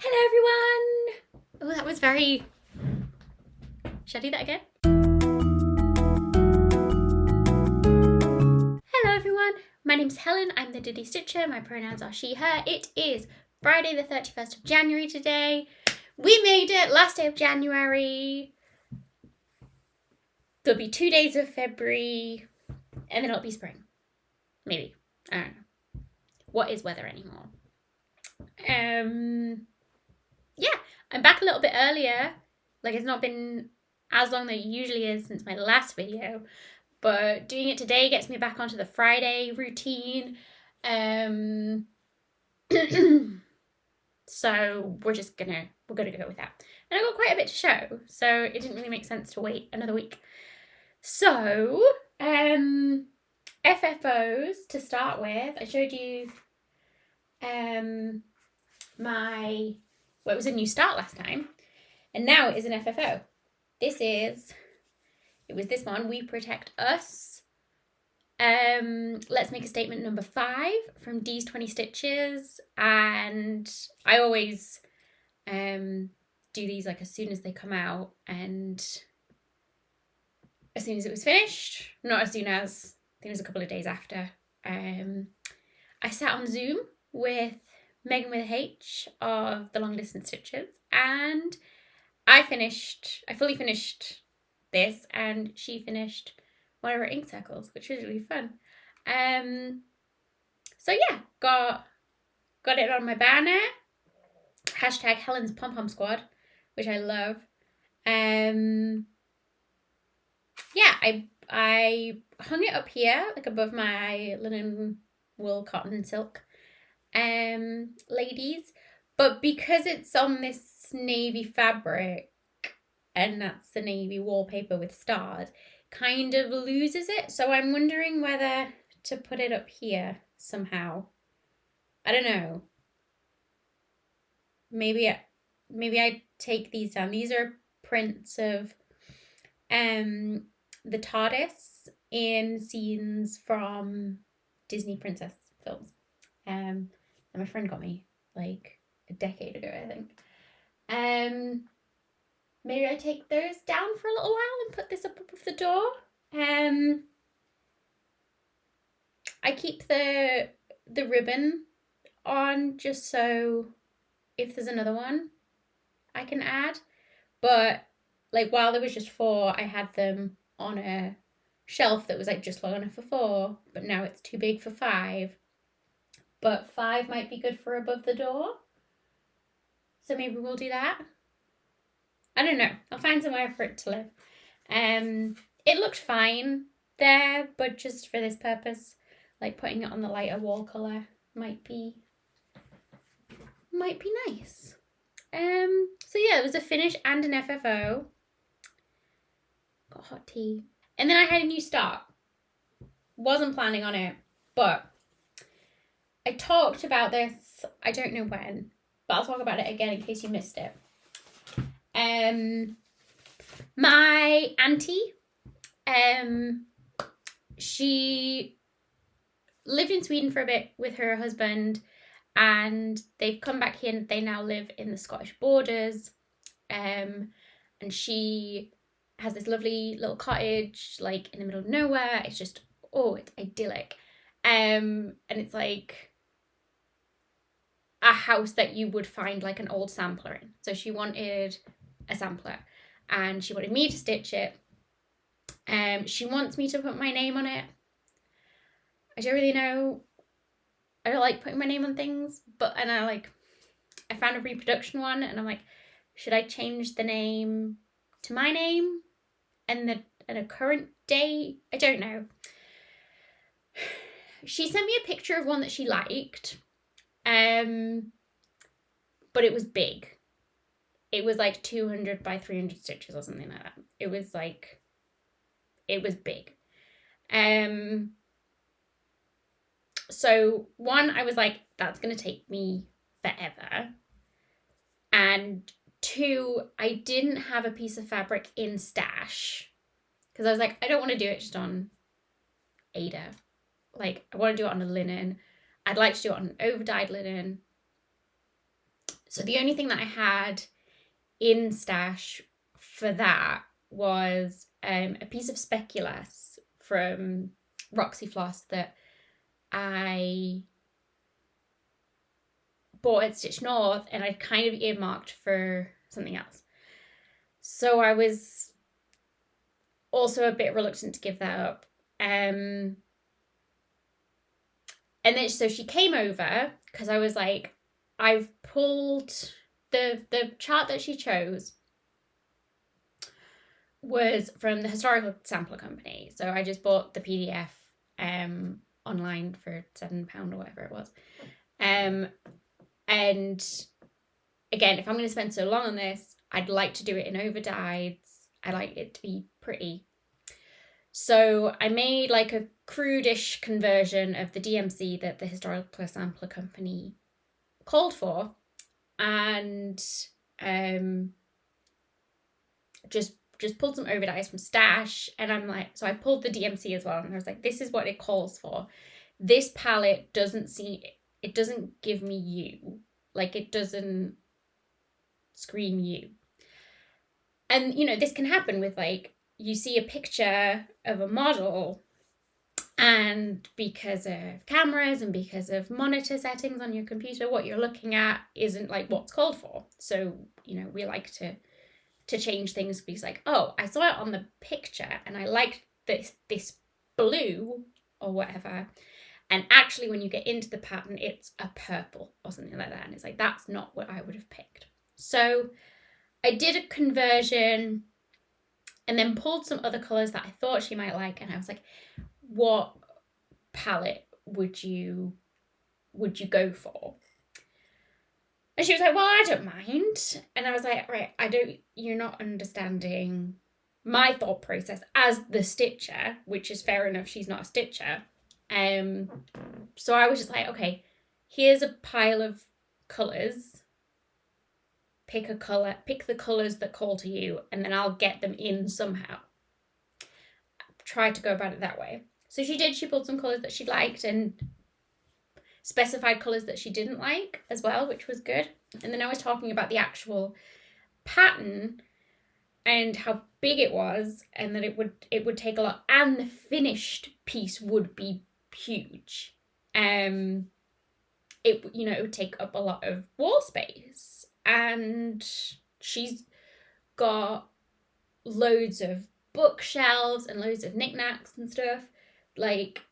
Hello everyone! Oh, that was very... Should I do that again? Hello everyone, my name's Helen, I'm the Diddy Stitcher, my pronouns are she, her. It is Friday the 31st of January today. We made it, last day of January. There'll be 2 days of February, and then it'll be spring. Maybe. I don't know. What is weather anymore? Yeah, I'm back a little bit earlier. Like, it's not been as long that it usually is since my last video, but doing it today gets me back onto the Friday routine. So we're gonna go with that. And I got quite a bit to show, so it didn't really make sense to wait another week. So, FFOs to start with. I showed you it was a new start last time, and now it is an FFO. It was this one, We Protect Us. Let's Make a Statement number 5 from Dee's 20 Stitches, and I always do these like as soon as they come out, and as soon as it was finished, not as soon as, I think it was a couple of days after, I sat on Zoom with Megan with a H of the Long Distance Stitches, and I fully finished this, and she finished one of her ink circles, which was really fun. So yeah, got it on my banner. Hashtag Helen's Pom Pom Squad, which I love. Yeah, I hung it up here, like above my linen, wool, cotton, silk ladies, but because it's on this navy fabric, and that's the navy wallpaper with stars, kind of loses it. So I'm wondering whether to put it up here somehow. I don't know. Maybe I take these down. These are prints of the TARDIS in scenes from Disney princess films. And my friend got me like a decade ago, I think. Maybe I take those down for a little while and put this up above the door. I keep the ribbon on just so if there's another one I can add. But like while there was just 4, I had them on a shelf that was like just long enough for 4, but now it's too big for 5. But 5 might be good for above the door. So maybe we'll do that. I don't know. I'll find somewhere for it to live. It looked fine there, but just for this purpose, like putting it on the lighter wall colour might be nice. So yeah, it was a finish and an FFO. Got hot tea. And then I had a new start. Wasn't planning on it, but I talked about this, I don't know when, but I'll talk about it again in case you missed it. My auntie, she lived in Sweden for a bit with her husband, and they've come back here and they now live in the Scottish borders. And she has this lovely little cottage like in the middle of nowhere. It's just, it's idyllic. And it's like a house that you would find like an old sampler in. So she wanted a sampler and she wanted me to stitch it. She wants me to put my name on it. I don't really know. I don't like putting my name on things, but I found a reproduction one and I'm like, should I change the name to my name and a current date? I don't know. She sent me a picture of one that she liked, but it was big. It was like 200 by 300 stitches or something like that. It was big. So one, I was like, that's going to take me forever. And 2, I didn't have a piece of fabric in stash because I was like, I don't want to do it just on Ada. Like, I want to do it on a linen. I'd like to do it on an over-dyed linen. So the only thing that I had in stash for that was a piece of speculoos from Roxy Floss that I bought at Stitch North, and I'd kind of earmarked for something else. So I was also a bit reluctant to give that up. And then so she came over because I was like, I've pulled the chart that she chose was from the Historical Sampler Company. So I just bought the PDF online for £7 or whatever it was. And again, if I'm going to spend so long on this, I'd like to do it in overdyes. I like it to be pretty. So I made like a crudish conversion of the DMC that the Historical Sampler Company called for, and just pulled some overdyes from stash. And I'm like, so I pulled the DMC as well, and I was like, this is what it calls for. This palette doesn't give me you. Like, it doesn't scream you. And, you know, this can happen with, like, you see a picture of a model, and because of cameras and because of monitor settings on your computer, what you're looking at isn't like what's called for. So, you know, we like to change things because, like, oh, I saw it on the picture and I liked this blue or whatever, and actually when you get into the pattern it's a purple or something like that, and it's like, that's not what I would have picked. So I did a conversion and then pulled some other colours that I thought she might like, and I was like, what palette would you go for? And she was like, well, I don't mind. And I was like, right, you're not understanding my thought process as the stitcher, which is fair enough, she's not a stitcher. So I was just like, okay, here's a pile of colours. Pick a colour, pick the colours that call to you, and then I'll get them in somehow. Tried to go about it that way. So she did, she pulled some colours that she liked and specified colours that she didn't like as well, which was good. And then I was talking about the actual pattern and how big it was, and that it would take a lot, and the finished piece would be huge. It would take up a lot of wall space, and she's got loads of bookshelves and loads of knickknacks and stuff. Like,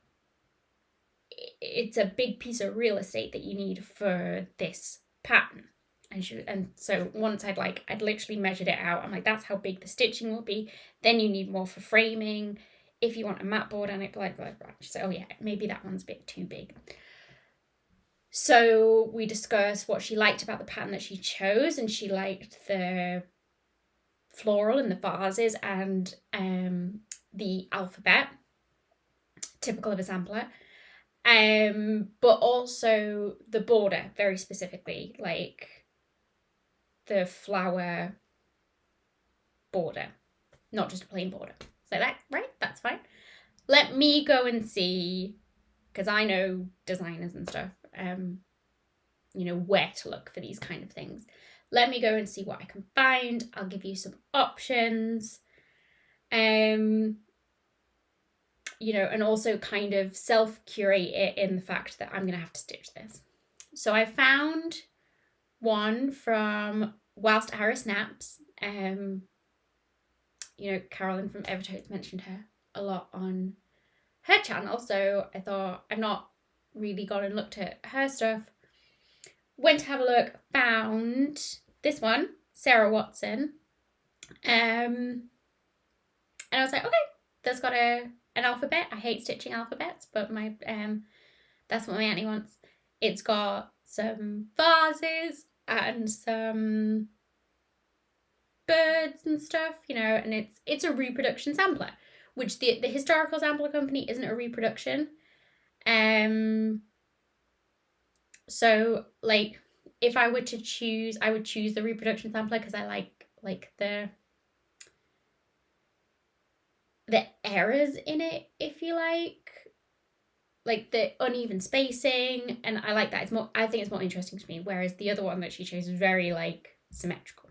it's a big piece of real estate that you need for this pattern. And so once I'd literally measured it out, I'm like, that's how big the stitching will be. Then you need more for framing. If you want a mat board on it, blah, blah, blah. So, oh yeah, maybe that one's a bit too big. So we discussed what she liked about the pattern that she chose, and she liked the floral and the vases and the alphabet, typical of a sampler. But also the border, very specifically, like the flower border, not just a plain border. So that, right, that's fine. Let me go and see, because I know designers and stuff, where to look for these kind of things. Let me go and see what I can find. I'll give you some options. And also kind of self-curate it in the fact that I'm going to have to stitch this. So I found one from Whilst Arrow Snaps. Carolyn from Evertotes mentioned her a lot on her channel, so I thought, I've not really gone and looked at her stuff. Went to have a look, found this one, Sarah Watson. And I was like, okay, that's got an alphabet. I hate stitching alphabets, but that's what my auntie wants. It's got some vases and some birds and stuff, and it's a reproduction sampler, which the Historical Sampler Company isn't a reproduction. So, like, if I were to choose, I would choose the reproduction sampler because I like the errors in it, if you like. like the uneven spacing, and I like that. I think it's more interesting to me, whereas the other one that she chose is very like symmetrical.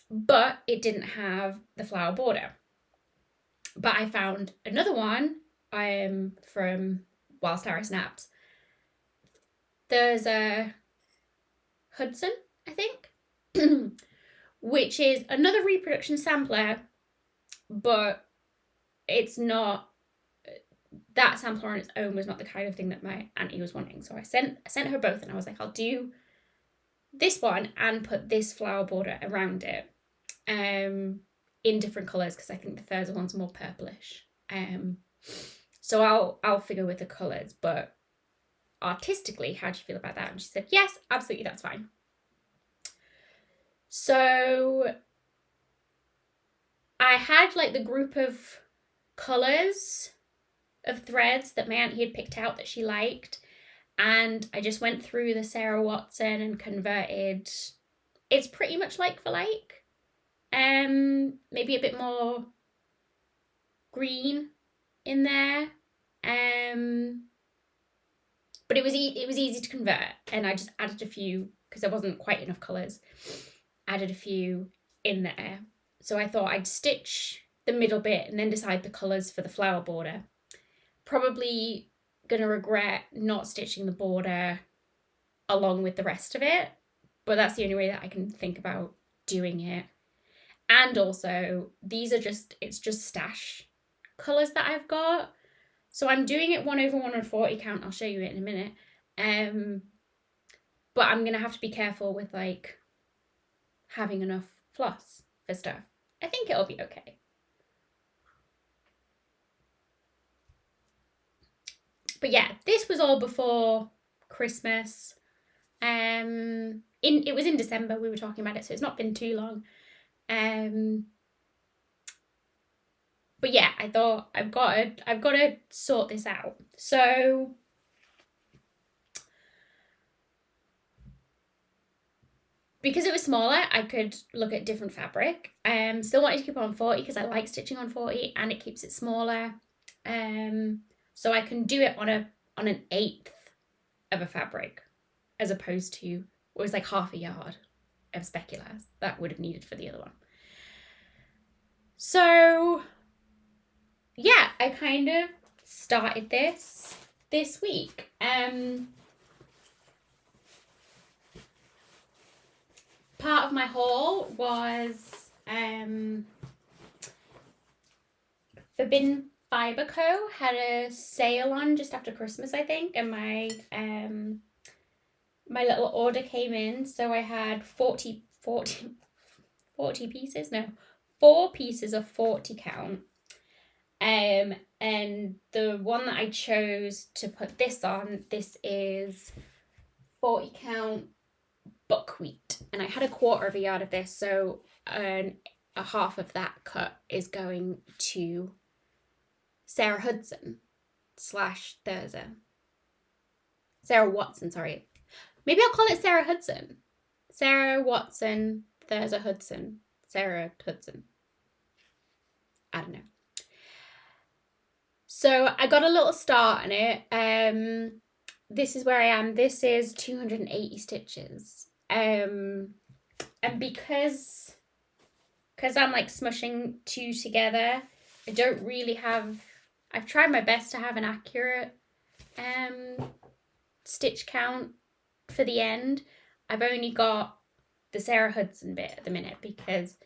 But it didn't have the flower border. But I found another one from While Sarah Snaps. There's a Hudson, I think, which is another reproduction sampler, but it's not, that sampler on its own was not the kind of thing that my auntie was wanting. So I sent her both, and I was like, I'll do this one and put this flower border around it in different colours, because I think the Thurza one's more purplish. So I'll figure with the colours, but artistically, how do you feel about that? And she said, yes, absolutely, that's fine. So I had like the group of colours of threads that my auntie had picked out that she liked, and I just went through the Sarah Watson and converted. It's pretty much like for like. Maybe a bit more green in there. But it was easy to convert, and I just added a few because there wasn't quite enough colours. Added a few in there. So I thought I'd stitch the middle bit and then decide the colours for the flower border. Probably gonna regret not stitching the border along with the rest of it, but that's the only way that I can think about doing it. And also, it's just stash colours that I've got. So I'm doing it 1/140 count. I'll show you it in a minute. But I'm going to have to be careful with like having enough floss for stuff. I think it'll be okay. But yeah, this was all before Christmas. It was in December we were talking about it, so it's not been too long. But yeah, I thought I've got to sort this out. So because it was smaller, I could look at different fabric. Still wanted to keep on 40 because I like stitching on 40 and it keeps it smaller. So I can do it on an 1/8 of a fabric, as opposed to it was like half a yard of specular that would have needed for the other one. So yeah, I kind of started this week. Part of my haul was Forbidden Fibre Co. had a sale on just after Christmas, I think, and my little order came in, so I had 4 pieces of 40 count. And the one that I chose to put this on, this is 40 count buckwheat, and I had a 1/4 of a yard of this, so a half of that cut is going to Sarah Hudson / Thurza. Sarah Watson, sorry. Maybe I'll call it Sarah Hudson. Sarah Watson, Thurza Hudson, Sarah Hudson. I don't know. So I got a little start on it. This is where I am. This is 280 stitches. And because I'm like smushing 2 together, I don't really have, I've tried my best to have an accurate stitch count for the end. I've only got the Sarah Hudson bit at the minute, because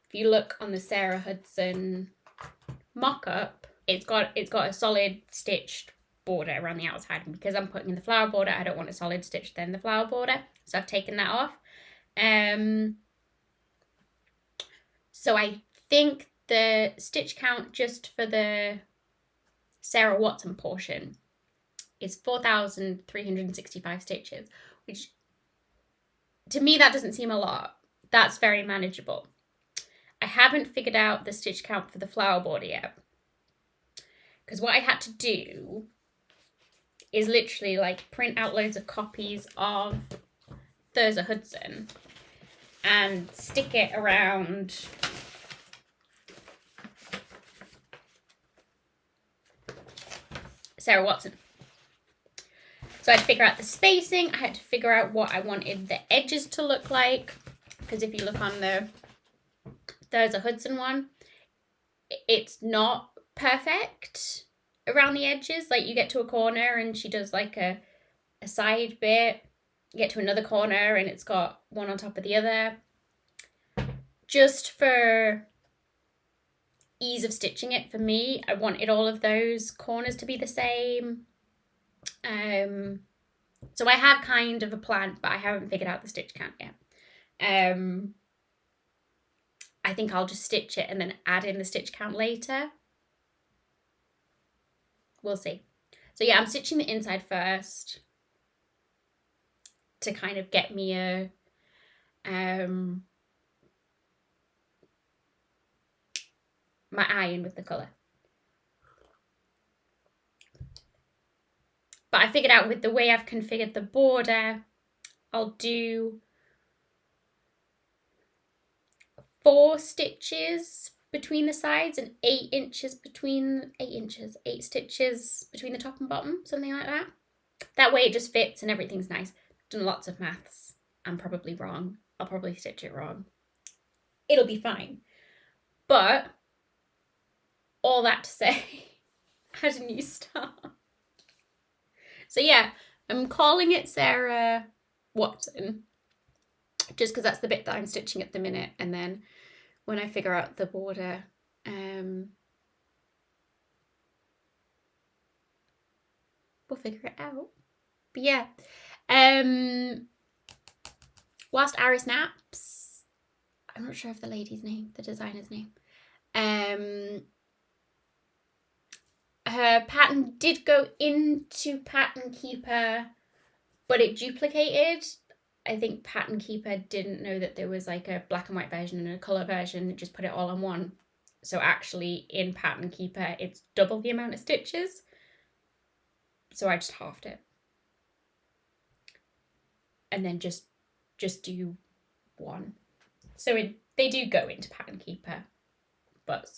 if you look on the Sarah Hudson mock-up, it's got a solid stitched border around the outside, and because I'm putting in the flower border, I don't want a solid stitch then the flower border, so I've taken that off. So I think the stitch count just for the Sarah Watson portion is 4,365 stitches, which to me that doesn't seem a lot. That's very manageable. I haven't figured out the stitch count for the flower border yet, because what I had to do is literally like print out loads of copies of Thurza Hudson and stick it around Sarah Watson. So I had to figure out the spacing. I had to figure out what I wanted the edges to look like. Because if you look on there's a Hudson one. It's not perfect around the edges. Like you get to a corner and she does like a side bit. You get to another corner and it's got one on top of the other. Just for ease of stitching it for me, I wanted all of those corners to be the same. So I have kind of a plan, but I haven't figured out the stitch count yet. I think I'll just stitch it and then add in the stitch count later. We'll see. So yeah, I'm stitching the inside first to kind of get me a my eye in with the colour. But I figured out with the way I've configured the border, I'll do 4 stitches between the sides and 8 stitches between the top and bottom, something like that. That way it just fits and everything's nice. I've done lots of maths. I'm probably wrong. I'll probably stitch it wrong. It'll be fine. But all that to say, I had a new start. So yeah, I'm calling it Sarah Watson, just because that's the bit that I'm stitching at the minute. And then when I figure out the border, we'll figure it out. But yeah, whilst Aris naps, I'm not sure of the lady's name, the designer's name. Her pattern did go into Pattern Keeper, but it duplicated. I think Pattern Keeper didn't know that there was like a black and white version and a colour version. It just put it all on one. So actually in Pattern Keeper, it's double the amount of stitches. So I just halved it. And then just do one. So they do go into Pattern Keeper, but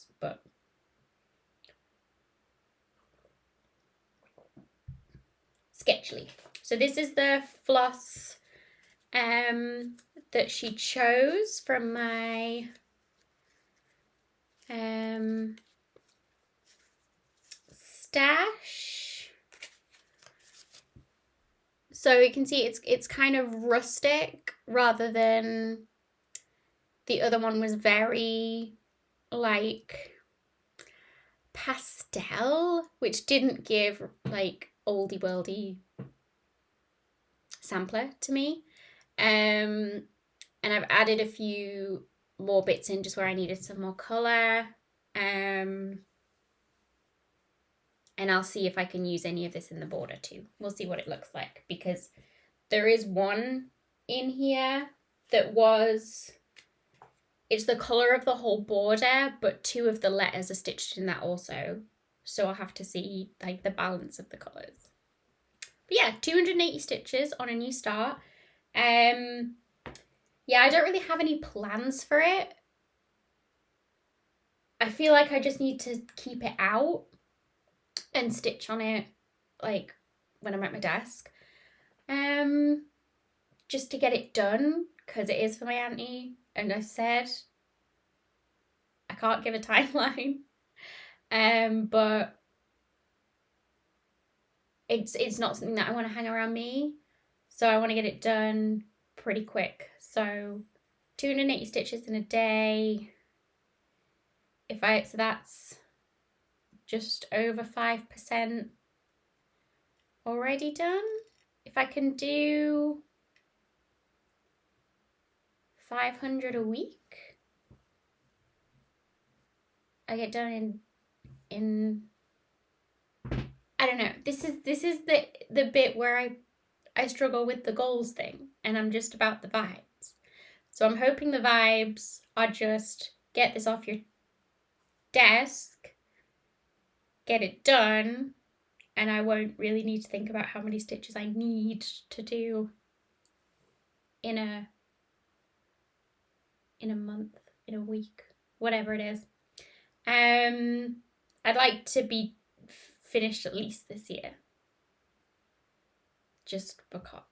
sketchily. So this is the floss that she chose from my stash. So you can see it's kind of rustic rather than the other one was very like pastel, which didn't give like oldie worldy sampler to me. And I've added a few more bits in just where I needed some more colour. And I'll see if I can use any of this in the border too. We'll see what it looks like, because there is one in here that it's the colour of the whole border, but 2 of the letters are stitched in that also. So I'll have to see like the balance of the colours. But yeah, 280 stitches on a new start. Yeah, I don't really have any plans for it. I feel like I just need to keep it out and stitch on it like when I'm at my desk. Just to get it done, because it is for my auntie. And I said I can't give a timeline. But it's not something that I want to hang around me. So I want to get it done pretty quick. So 280 stitches in a day. So that's just over 5% already done. If I can do 500 a week, I get done in I don't know. This is the bit where I struggle with the goals thing, and I'm just about the vibes. So I'm hoping the vibes are just get this off your desk, get it done, and I won't really need to think about how many stitches I need to do in a month, in a week, whatever it is. I'd like to be finished at least this year. Just because.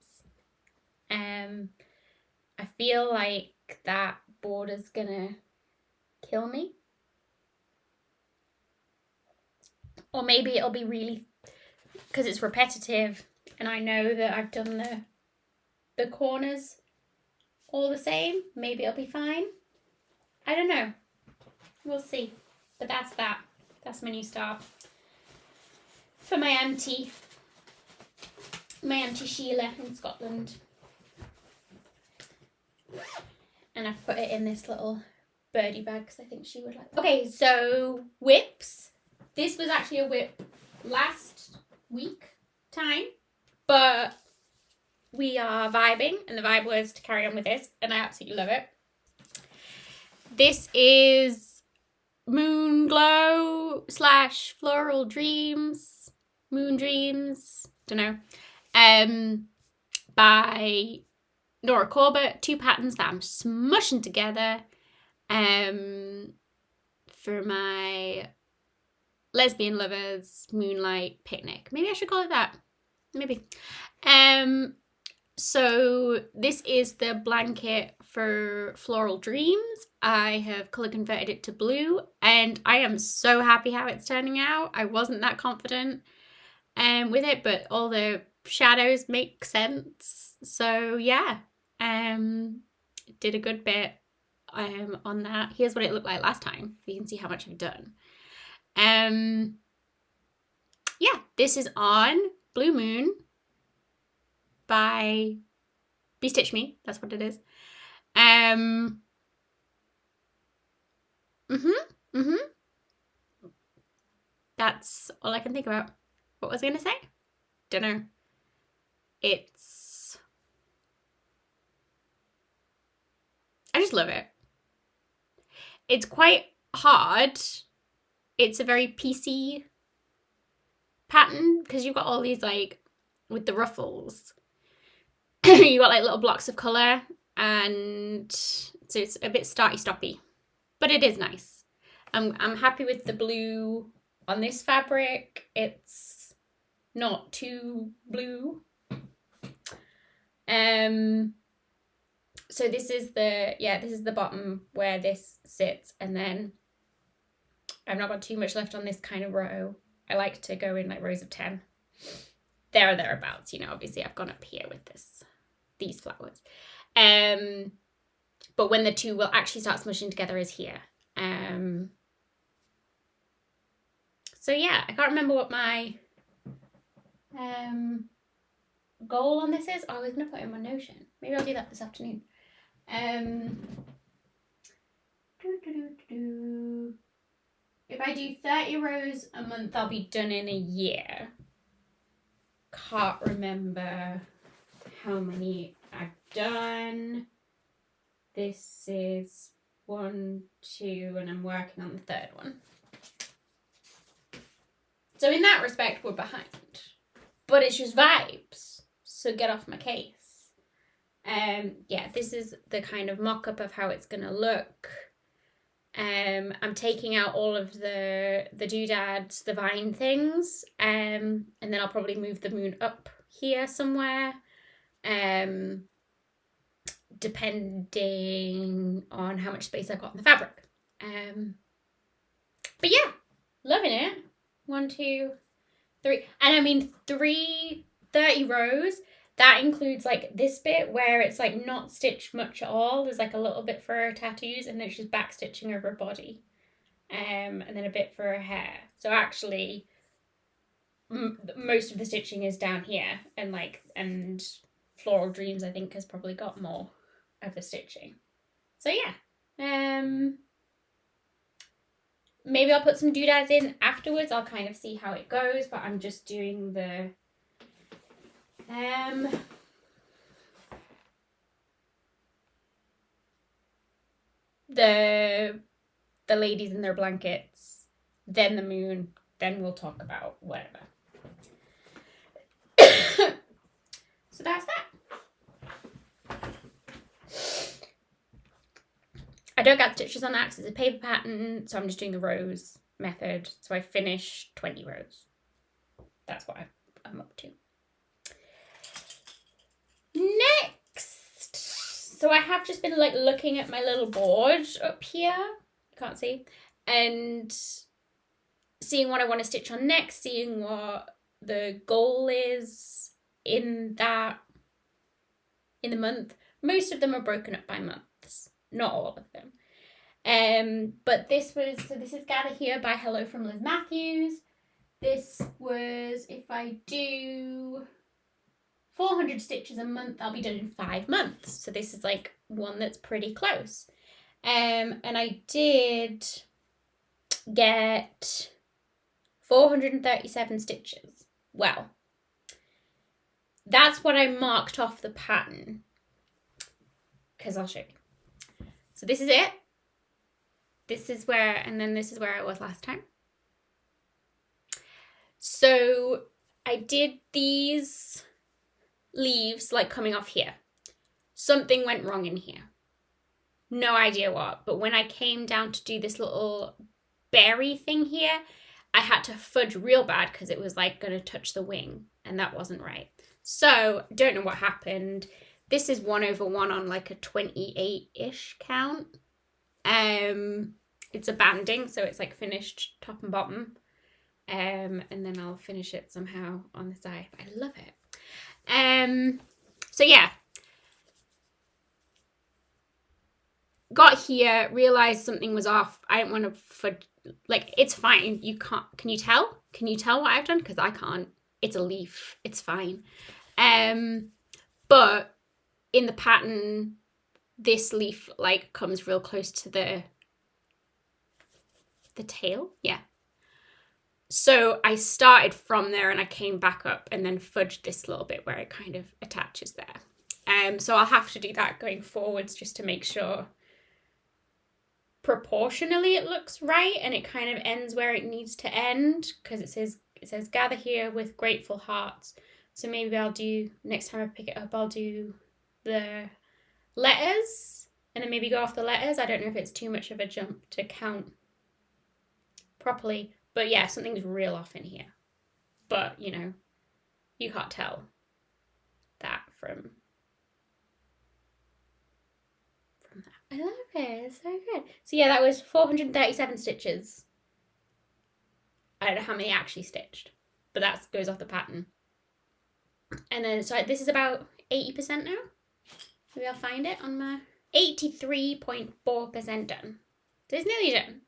I feel like that border's gonna kill me. Or maybe it'll be really, because it's repetitive and I know that I've done the corners all the same. Maybe it'll be fine. I don't know. We'll see. But that's that. That's my new start. For my auntie Sheila in Scotland. And I've put it in this little birdie bag because I think she would like that. Okay, so whips. This was actually a whip last week time, but we are vibing, and the vibe was to carry on with this, and I absolutely love it. This is Moon Glow / Floral Dreams, Moon Dreams, don't know, by Nora Corbett. 2 patterns that I'm smushing together for my lesbian lovers moonlight picnic. Maybe I should call it that. Maybe. So this is the blanket for Floral Dreams. I have colour converted it to blue, and I am so happy how it's turning out. I wasn't that confident with it, but all the shadows make sense. So yeah, did a good bit on that. Here's what it looked like last time. You can see how much I've done. Yeah, this is on Blue Moon by Be Stitch Me. That's what it is. That's all I can think about. What was I gonna say? Don't know. I just love it. It's quite hard. It's a very PC pattern because you've got all these, like, with the ruffles, you got like little blocks of colour, and so it's a bit starty-stoppy, but it is nice. I'm happy with the blue on this fabric. It's not too blue. So this is the bottom where this sits, and then I've not got too much left on this kind of row. I like to go in like rows of 10. There or thereabouts, you know, obviously I've gone up here with these flowers. But when the two will actually start smushing together is here. So yeah, I can't remember what my goal on this is. Oh, I was gonna put it in my Notion. Maybe I'll do that this afternoon. If I do 30 rows a month, I'll be done in a year. Can't remember how many I've done. This is 1, 2, and I'm working on the 3rd one. So in that respect, we're behind. But it's just vibes, so get off my case. Yeah, this is the kind of mock-up of how it's gonna look. I'm taking out all of the doodads, the vine things, and then I'll probably move the moon up here somewhere, depending on how much space I've got in the fabric. But yeah, loving it. 1, 2, 3, and I mean 30 rows. That includes like this bit where it's like not stitched much at all. There's like a little bit for her tattoos, and then she's back stitching over her body, and then a bit for her hair. So actually, most of the stitching is down here, and Floral Dreams I think has probably got more of the stitching. So yeah, maybe I'll put some doodads in afterwards. I'll kind of see how it goes, but I'm just doing the ladies in their blankets, then the moon, then we'll talk about whatever. So that's that. I don't got stitches on that because it's a paper pattern, so I'm just doing the rows method. So I finished 20 rows. that's what I'm up to. Next, so I have just been like looking at my little board up here, you can't see, and seeing what I want to stitch on next, seeing what the goal is in the month. Most of them are broken up by months, not all of them. But this is Gather Here by Hello from Liz Matthews. This was, if I do 400 stitches a month, I'll be done in 5 months. So this is like one that's pretty close. And I did get 437 stitches. Well, that's what I marked off the pattern, because I'll show you. So this is it. This is where, and then this is where I was last time. So I did these leaves like coming off here. Something went wrong in here. No idea what, but when I came down to do this little berry thing here, I had to fudge real bad because it was like going to touch the wing, and that wasn't right. So don't know what happened. This is 1/1 on like a 28-ish count. It's a banding, so it's like finished top and bottom. And then I'll finish it somehow on the side. I love it. So yeah. Got here, realized something was off. I didn't want to like, it's fine. You can't, can you tell? Can you tell what I've done? Because I can't. It's a leaf. It's fine. But in the pattern, this leaf like comes real close to the tail. Yeah. So I started from there and I came back up and then fudged this little bit where it kind of attaches there. So I'll have to do that going forwards just to make sure proportionally it looks right and it kind of ends where it needs to end, because it says Gather Here with grateful hearts. So maybe I'll do, next time I pick it up, I'll do the letters and then maybe go off the letters. I don't know if it's too much of a jump to count properly, but yeah, something's real off in here. But, you know, you can't tell that from that. I love it. It's so good. So yeah, that was 437 stitches. I don't know how many I actually stitched, but that goes off the pattern. And then, so this is about 80% now. Maybe I'll find it on my 83.4% done. So it's nearly done.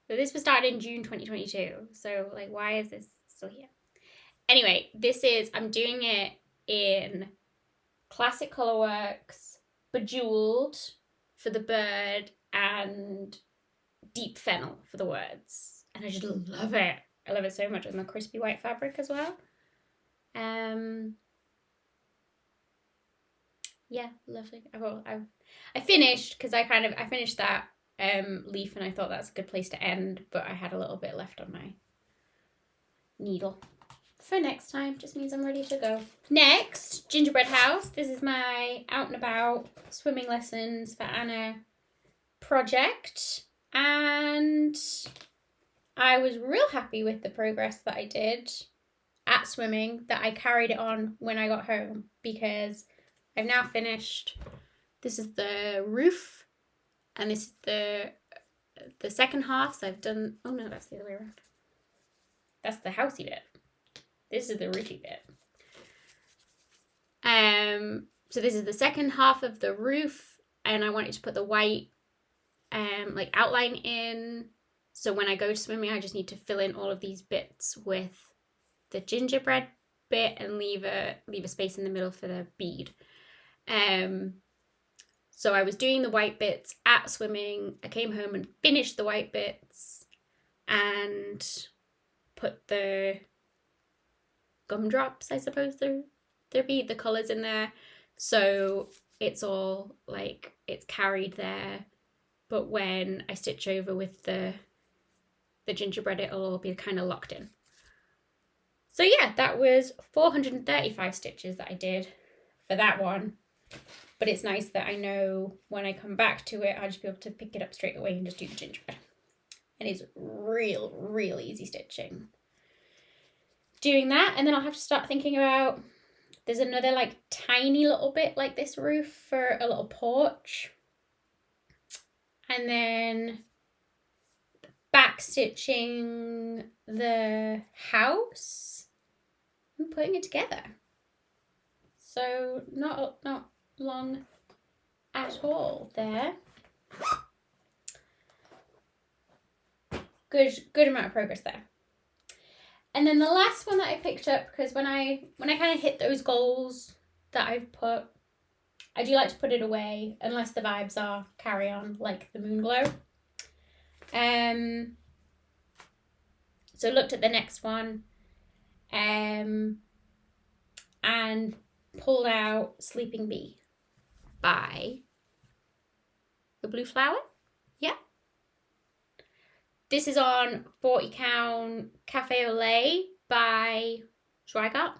So this was started in June 2022. So like, why is this still here? Anyway, I'm doing it in Classic Colourworks, Bejeweled for the bird, and Deep Fennel for the words. And I just love it. I love it so much. And the crispy white fabric as well. Yeah, lovely. I finished, because I finished that leaf and I thought that's a good place to end, but I had a little bit left on my needle for next time. Just means I'm ready to go. Next, Gingerbread House. This is my out and about swimming lessons for Anna project, and I was real happy with the progress that I did at swimming, that I carried it on when I got home, because I've now finished. This is the roof, and this is the second half. So I've done, oh no, that's the other way around. That's the housey bit. This is the roofy bit. So this is the second half of the roof, and I wanted to put the white like outline in. So when I go swimming, I just need to fill in all of these bits with the gingerbread bit and leave a space in the middle for the bead. So I was doing the white bits at swimming. I came home and finished the white bits and put the gumdrops, I suppose they'd be, the colours in there. So it's all like, it's carried there. But when I stitch over with the gingerbread, it'll all be kind of locked in. So yeah, that was 435 stitches that I did for that one. But it's nice that I know when I come back to it, I'll just be able to pick it up straight away and just do the gingerbread. And it's real easy stitching. doing that, and then I'll have to start thinking about, there's another like tiny little bit like this roof for a little porch, and then back stitching the house and putting it together. So not long at all there. Good amount of progress there. And then the last one that I picked up, because when I kind of hit those goals that I've put, I do like to put it away unless the vibes are carry on, like the moon glow. So looked at the next one, and pulled out Sleeping Bee by The Blue Flower. Yeah. This is on 40 count Cafe au Lait by Zweigart.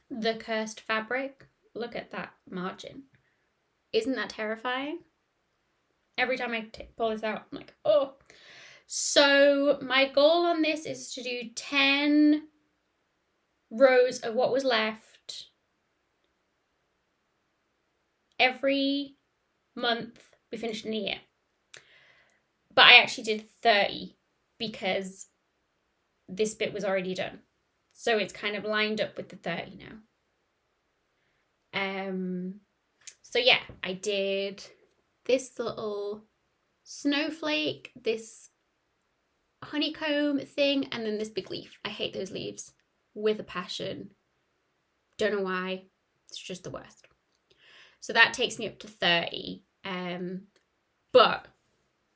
The Cursed Fabric. Look at that margin. Isn't that terrifying? Every time I pull this out, I'm like, oh. So my goal on this is to do 10 rows of what was left every month we finished in a year. But I actually did 30 because this bit was already done. So it's kind of lined up with the 30 now. So yeah, I did this little snowflake, this honeycomb thing, and then this big leaf. I hate those leaves with a passion. Don't know why. It's just the worst. So that takes me up to 30. But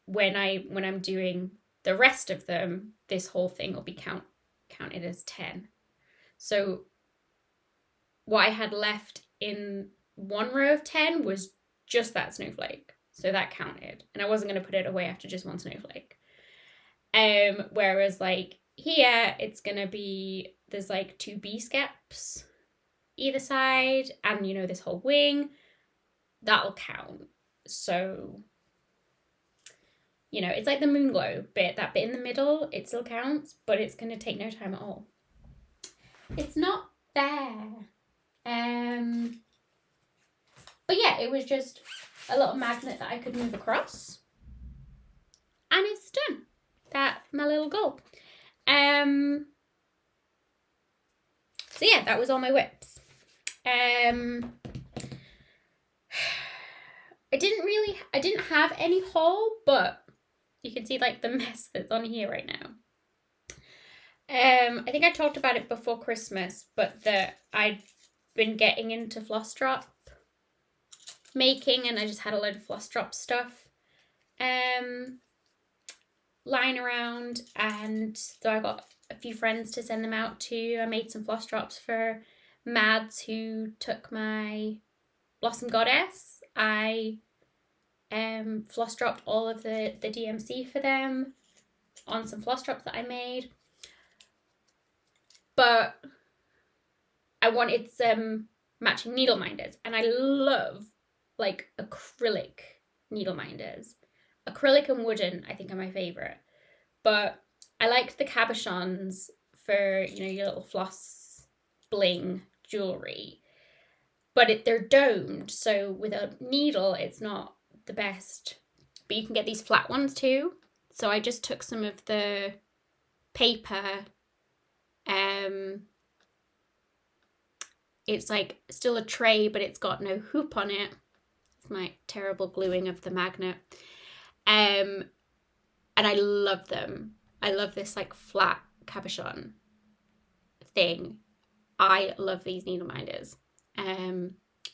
when I'm doing the rest of them, this whole thing will be counted as 10. So what I had left in one row of 10 was just that snowflake. So that counted. And I wasn't going to put it away after just one snowflake. Whereas like here, it's going to be, there's like 2 bee skeps either side, and you know, this whole wing, that'll count. So, you know, it's like the moon glow bit, that bit in the middle, it still counts, but it's going to take no time at all. It's not fair. But yeah, it was just a little magnet that I could move across, and it's done. That's my little goal. So yeah, that was all my whips. I didn't have any haul, but you can see like the mess that's on here right now. I think I talked about it before Christmas, but that I'd been getting into floss drop making, and I just had a load of floss drop stuff lying around, and so I got a few friends to send them out to. I made some floss drops for Mads, who took my Blossom Goddess. I floss dropped all of the DMC for them on some floss drops that I made. But I wanted some matching needle minders, and I love like acrylic needle minders. Acrylic and wooden, I think, are my favourite. But I liked the cabochons for, you know, your little floss bling jewellery. But they're domed, so with a needle, it's not the best. But you can get these flat ones too. So I just took some of the paper. It's like still a tray, but it's got no hoop on it. It's my terrible gluing of the magnet. And I love them. I love this like flat cabochon thing. I love these needle minders.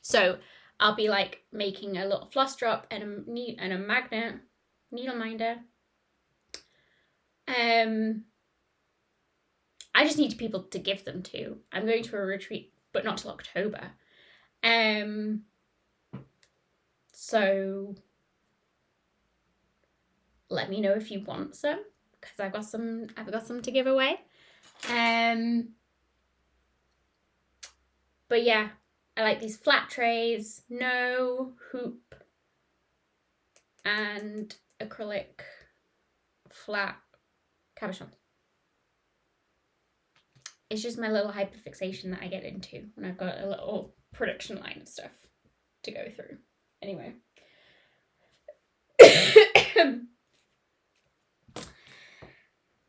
So I'll be like making a little floss drop and a magnet needle minder. I just need people to give them to. I'm going to a retreat, but not till October. So let me know if you want some, because I've got some to give away. But yeah, I like these flat trays, no hoop, and acrylic flat cabochon. It's just my little hyperfixation that I get into when I've got a little production line of stuff to go through. Anyway.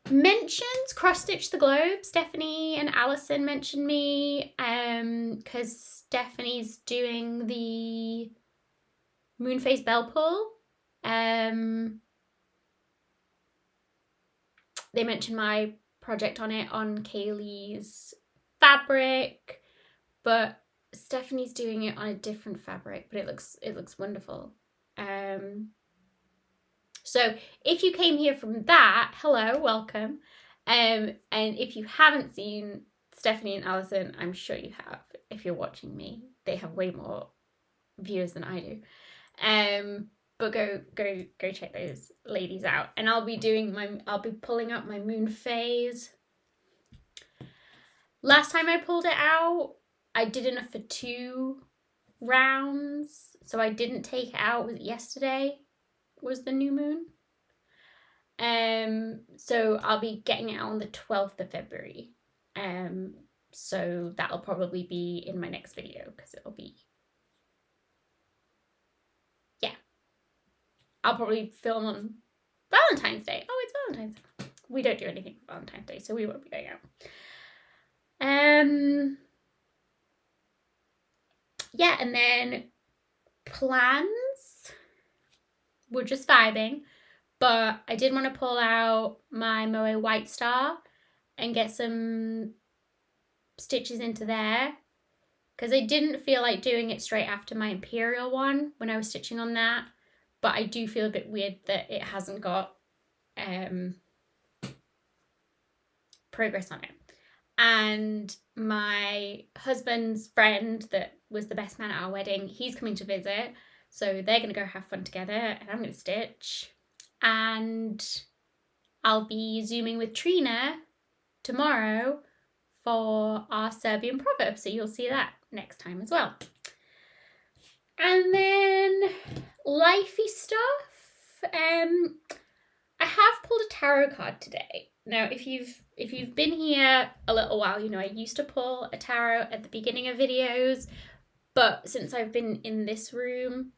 Mentions Cross Stitch the Globe. Stephanie and Alison mentioned me because Stephanie's doing the Moonface Bell Pull. They mentioned my project on it on Kaylee's fabric, but Stephanie's doing it on a different fabric, but it looks wonderful. So if you came here from that, hello, welcome. And if you haven't seen Stephanie and Alison, I'm sure you have. If you're watching me, they have way more viewers than I do. But go check those ladies out. And I'll be pulling up my moon phase. Last time I pulled it out, I did enough for 2 rounds. So I didn't take it out. Was it yesterday? Was the new moon? So I'll be getting it out on the 12th of February. So that'll probably be in my next video because it'll be, yeah. I'll probably film on Valentine's Day. Oh, it's Valentine's Day. We don't do anything for Valentine's Day, so we won't be going out. Yeah, and then plans. We're just vibing, but I did want to pull out my Moe White Star and get some stitches into there because I didn't feel like doing it straight after my Imperial one when I was stitching on that, but I do feel a bit weird that it hasn't got progress on it. And my husband's friend that was the best man at our wedding, he's coming to visit. So they're going to go have fun together and I'm going to stitch. And I'll be Zooming with Trina tomorrow for our Serbian proverb. So you'll see that next time as well. And then lifey stuff. I have pulled a tarot card today. Now, if you've been here a little while, you know I used to pull a tarot at the beginning of videos. But since I've been in this room,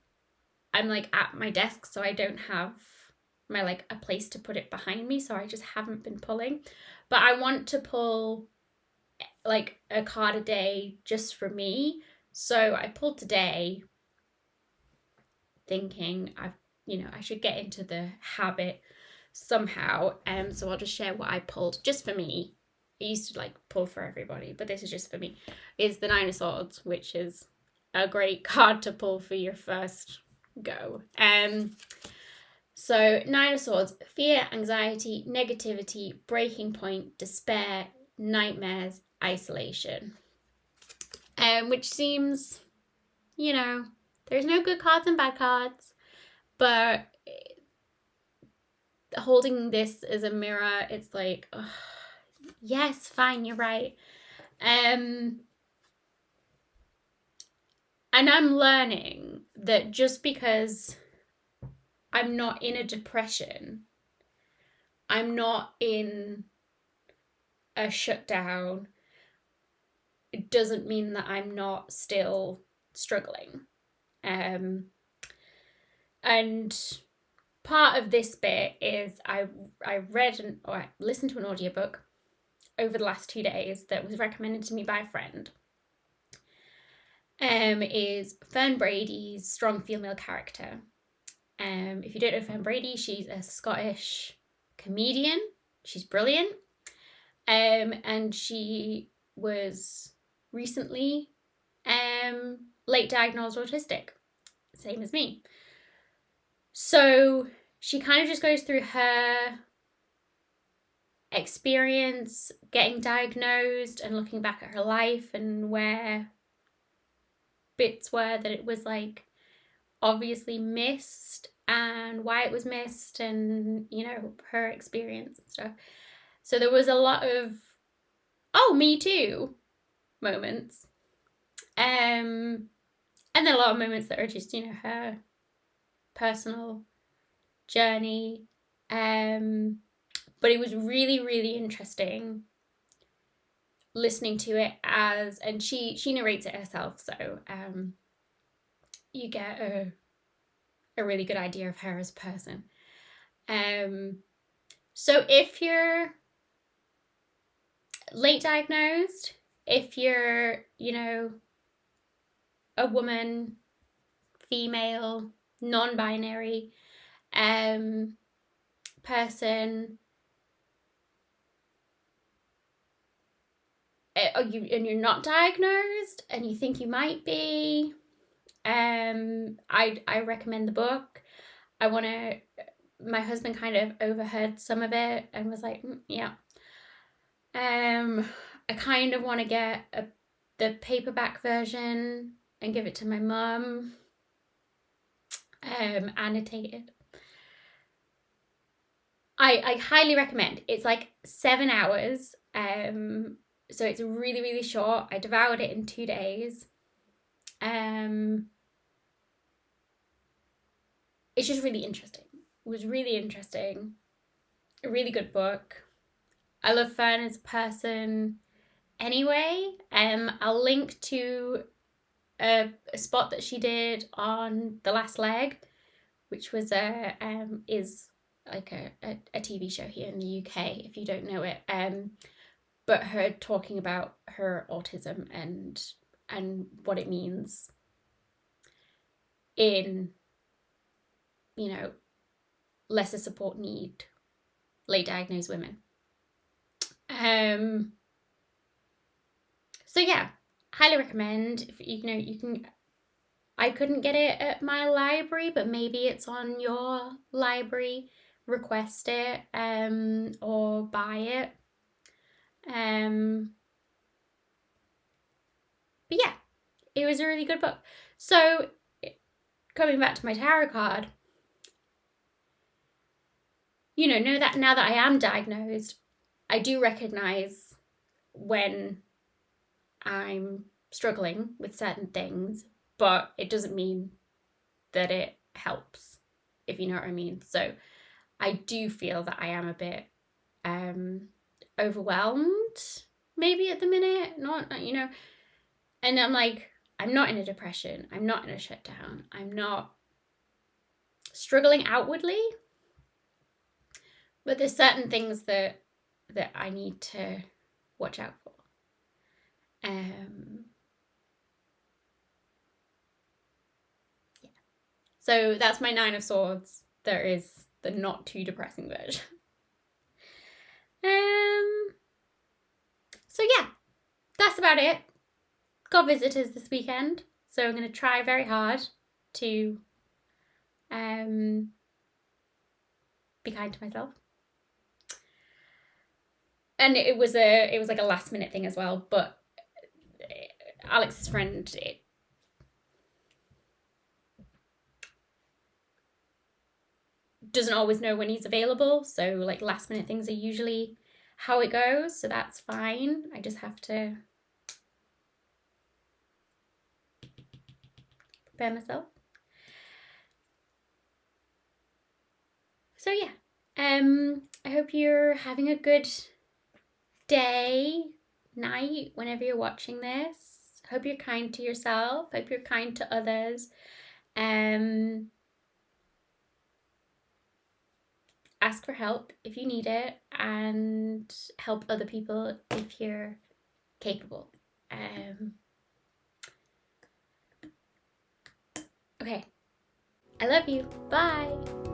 I'm like at my desk, so I don't have my a place to put it behind me, so I just haven't been pulling. But I want to pull like a card a day just for me. So I pulled today thinking I should get into the habit somehow. So I'll just share what I pulled just for me. I used to pull for everybody, but this is just for me. Is the 9 of Swords, which is a great card to pull for your first go. So 9 of Swords: fear, anxiety, negativity, breaking point, despair, nightmares, isolation. Which seems, there's no good cards and bad cards, but holding this as a mirror, it's like, oh, yes, fine, you're right. And I'm learning that just because I'm not in a depression, I'm not in a shutdown, it doesn't mean that I'm not still struggling. And part of this bit is I read or I listened to an audiobook over the last 2 days that was recommended to me by a friend. Is Fern Brady's Strong Female Character. If you don't know Fern Brady, she's a Scottish comedian. She's brilliant. And she was recently late diagnosed autistic, same as me. So she kind of just goes through her experience getting diagnosed and looking back at her life and where bits were that it was obviously missed and why it was missed and, her experience and stuff. So there was a lot of, oh, me too moments. And then a lot of moments that are just, her personal journey. But it was really, really interesting listening to it and she narrates it herself, so you get a really good idea of her as a person. So if you're late diagnosed, if you're, a woman, female, non-binary person, and you're not diagnosed and you think you might be, I recommend the book. My husband kind of overheard some of it and was like, yeah. I kind of want to get the paperback version and give it to my mum, annotated. I highly recommend. It's like 7 hours, so it's really, really short. I devoured it in 2 days. It's just really interesting. It was really interesting. A really good book. I love Fern as a person anyway. I'll link to a spot that she did on The Last Leg, which was is like a TV show here in the UK, if you don't know it. But her talking about her autism and what it means in, lesser support need, late diagnosed women. So yeah, highly recommend. If you can. I couldn't get it at my library, but maybe it's on your library. Request it, or buy it. But yeah, it was a really good book. So coming back to my tarot card, know that now that I am diagnosed, I do recognize when I'm struggling with certain things, but it doesn't mean that it helps, if you know what I mean. So I do feel that I am a bit overwhelmed maybe at the minute, not, and I'm like, I'm not in a depression, I'm not in a shutdown, I'm not struggling outwardly, but there's certain things that I need to watch out for. Yeah. So that's my 9 of Swords. There is the not too depressing version. So yeah, that's about it. Got visitors this weekend, so I'm going to try very hard to be kind to myself. And it was like a last minute thing as well, but Alex's friend, doesn't always know when he's available, so like last minute things are usually how it goes, so that's fine. I just have to prepare myself. So yeah, I hope you're having a good day, night, whenever you're watching this. Hope you're kind to yourself. Hope you're kind to others. Ask for help if you need it, and help other people if you're capable. Okay. I love you. Bye.